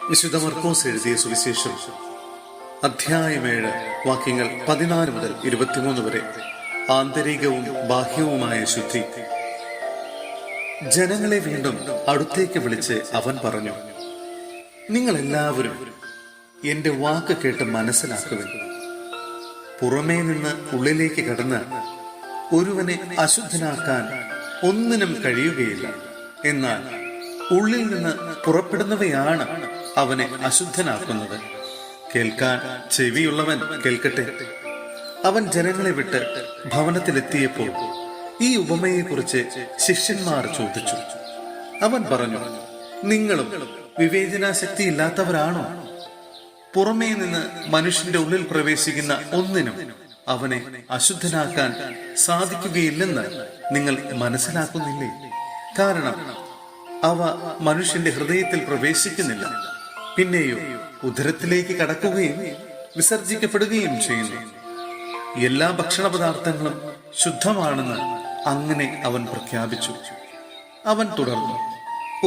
വിശുദ്ധ മർക്കോസ് എഴുതിയ സുവിശേഷം അധ്യായം 7 വാക്യങ്ങൾ 14 മുതൽ 23 വരെ. ആന്തരികവും ബാഹ്യവുമായ ശുദ്ധി. ജനങ്ങളെ വീണ്ടും അടുത്തേക്ക് വിളിച്ച് അവൻ പറഞ്ഞു, നിങ്ങൾ എല്ലാവരും എന്റെ വാക്ക് കേട്ട് മനസ്സിലാക്കുവിൻ. പുറമേ നിന്ന് ഉള്ളിലേക്ക് കടന്ന് ഒരുവനെ അശുദ്ധനാക്കാൻ ഒന്നിനും കഴിയുകയില്ല. എന്നാൽ ഉള്ളിൽ നിന്ന് പുറപ്പെടുന്നവയാണ് അവനെ അശുദ്ധനാക്കുന്നത്. കേൾക്കാൻ ചെവിയുള്ളവൻ കേൾക്കട്ടെ. അവൻ ജനങ്ങളെ വിട്ട് ഭവനത്തിലെത്തിയപ്പോൾ ഈ ഉപമയെക്കുറിച്ച് ശിഷ്യന്മാർ ചോദിച്ചു. അവൻ പറഞ്ഞു, നിങ്ങളും വിവേചനാശക്തി ഇല്ലാത്തവരാണോ? പുറമേ നിന്ന് മനുഷ്യന്റെ ഉള്ളിൽ പ്രവേശിക്കുന്ന ഒന്നിനും അവനെ അശുദ്ധനാക്കാൻ സാധിക്കുകയില്ലെന്ന് നിങ്ങൾ മനസ്സിലാക്കുന്നില്ലേ? കാരണം അവ മനുഷ്യന്റെ ഹൃദയത്തിൽ പ്രവേശിക്കുന്നില്ല, പിന്നെയോ ഉദരത്തിലേക്ക് കടക്കുകയും വിസർജിക്കപ്പെടുകയും ചെയ്യുന്നു. എല്ലാ ഭക്ഷണ പദാർത്ഥങ്ങളും ശുദ്ധമാണെന്ന് അങ്ങനെ അവൻ പ്രഖ്യാപിച്ചു. അവൻ തുടർന്നു,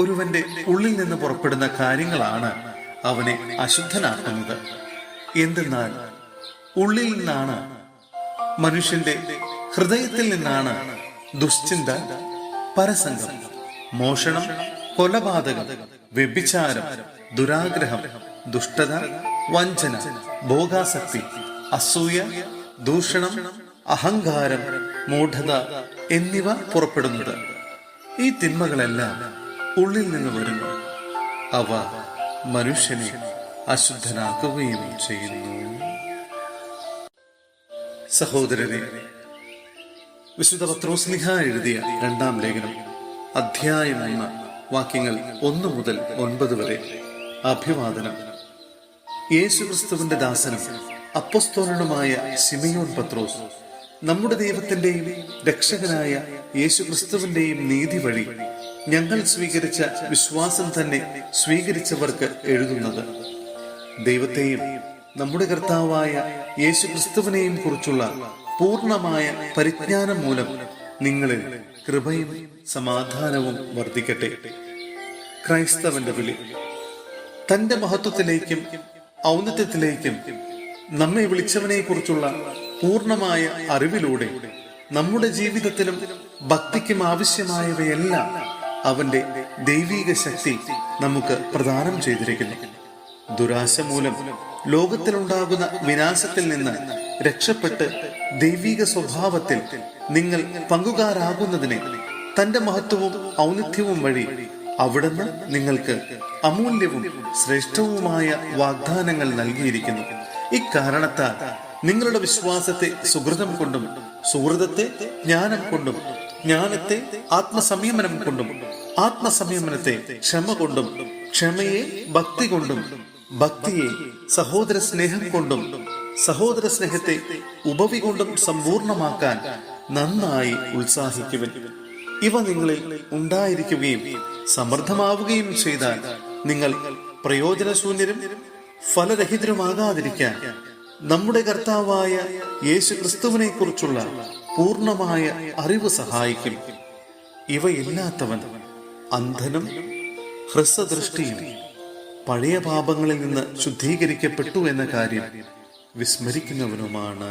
ഒരുവന്റെ ഉള്ളിൽ നിന്ന് പുറപ്പെടുന്ന കാര്യങ്ങളാണ് അവനെ അശുദ്ധനാക്കുന്നത്. എന്തെന്നാൽ ഉള്ളിൽ നിന്നാണ്, മനുഷ്യന്റെ ഹൃദയത്തിൽ നിന്നാണ് ദുശ്ചിന്ത, പരസംഗം, മോഷണം, കൊലപാതകം, വ്യഭിചാരം, ദുരാഗ്രഹം, ദുഷ്ടത, വഞ്ചന, ഭോഗാസക്തി, അസൂയ, ദൂഷണം, അഹങ്കാരം, മൂഢത എന്നിവ പുറപ്പെടുന്നത്. ഈ തിന്മകളെല്ലാം ഉള്ളിൽ നിന്ന് വരുന്നു. അവ മനുഷ്യനെ അശുദ്ധനാക്കുകയും ചെയ്യുന്നു. സഹോദരനെ, വിശുദ്ധ പത്രോസ്ലിഹ എഴുതിയ 2-ാം ലേഖനം അധ്യായം 1 വാക്യങ്ങൾ 1 മുതൽ 9 വരെ. അഭിവാദനം. യേശുക്രിസ്തുവിന്റെ ദാസനും അപ്പൊസ്തലനുമായ ശിമയോൻ പത്രോസ്, നമ്മുടെ ദൈവത്തിന്റെയും രക്ഷകനായ യേശുക്രിസ്തുവിന്റെയും നീതി വഴി ഞങ്ങൾ സ്വീകരിച്ച വിശ്വാസം തന്നെ സ്വീകരിച്ചവർക്ക് എഴുതുന്നത്. ദൈവത്തെയും നമ്മുടെ കർത്താവായ യേശുക്രിസ്തുവിനെയും കുറിച്ചുള്ള പൂർണ്ണമായ പരിജ്ഞാനം മൂലം നിങ്ങളിൽ കൃപയും സമാധാനവും വർദ്ധിക്കട്ടെ. ക്രൈസ്തവന്റെ വിളി. തന്റെ മഹത്വത്തിലേക്കും ഔന്നത്യത്തിലേക്കും നമ്മെ വിളിച്ചവനെ കുറിച്ചുള്ള പൂർണ്ണമായ അറിവിലൂടെ നമ്മുടെ ജീവിതത്തിലും ഭക്തിക്കും ആവശ്യമായവയെല്ലാം അവന്റെ ദൈവിക ശക്തി നമുക്ക് പ്രദാനം ചെയ്തിരിക്കുന്നു. ദുരാശ മൂലം ലോകത്തിലുണ്ടാകുന്ന വിനാശത്തിൽ നിന്ന് രക്ഷപ്പെട്ട് ദൈവിക സ്വഭാവത്തിൽ നിങ്ങൾ പങ്കുകാരാകുന്നതിനെ തന്റെ മഹത്വവും ഔന്നിത്യവും വഴി അവിടുന്ന് നിങ്ങൾക്ക് അമൂല്യവും ശ്രേഷ്ഠവുമായ വാഗ്ദാനങ്ങൾ നൽകിയിരിക്കുന്നു. ഇക്കാരണത്താൽ നിങ്ങളുടെ വിശ്വാസത്തെ സുഹൃതം കൊണ്ടും, സുഹൃതത്തെ ജ്ഞാനം കൊണ്ടും, ജ്ഞാനത്തെ ആത്മസംയമനം കൊണ്ടും, ആത്മസംയമനത്തെ ക്ഷമ കൊണ്ടും, ക്ഷമയെ ഭക്തി കൊണ്ടും, ഭക്തിയെ സഹോദര സ്നേഹം കൊണ്ടും, സഹോദര സ്നേഹത്തെ ഉപവി കൊണ്ടും സമ്പൂർണമാക്കാൻ നന്നായി ഉത്സാഹിക്കുവിൻ. ഇവ നിങ്ങളിൽ ഉണ്ടായിരിക്കുകയും സമൃദ്ധമാവുകയും ചെയ്താൽ നിങ്ങൾ പ്രയോജനശൂന്യരും ഫലരഹിതരുമാകാതിരിക്കാൻ നമ്മുടെ കർത്താവായ യേശു ക്രിസ്തുവിനെ കുറിച്ചുള്ള പൂർണ്ണമായ അറിവ് സഹായിക്കും. ഇവയില്ലാത്തവൻ അന്ധനും ഹ്രസ്വദൃഷ്ടിയും പഴയ പാപങ്ങളിൽ നിന്ന് ശുദ്ധീകരിക്കപ്പെട്ടു എന്ന കാര്യം വിസ്മരിക്കുന്നവനുമാണ്.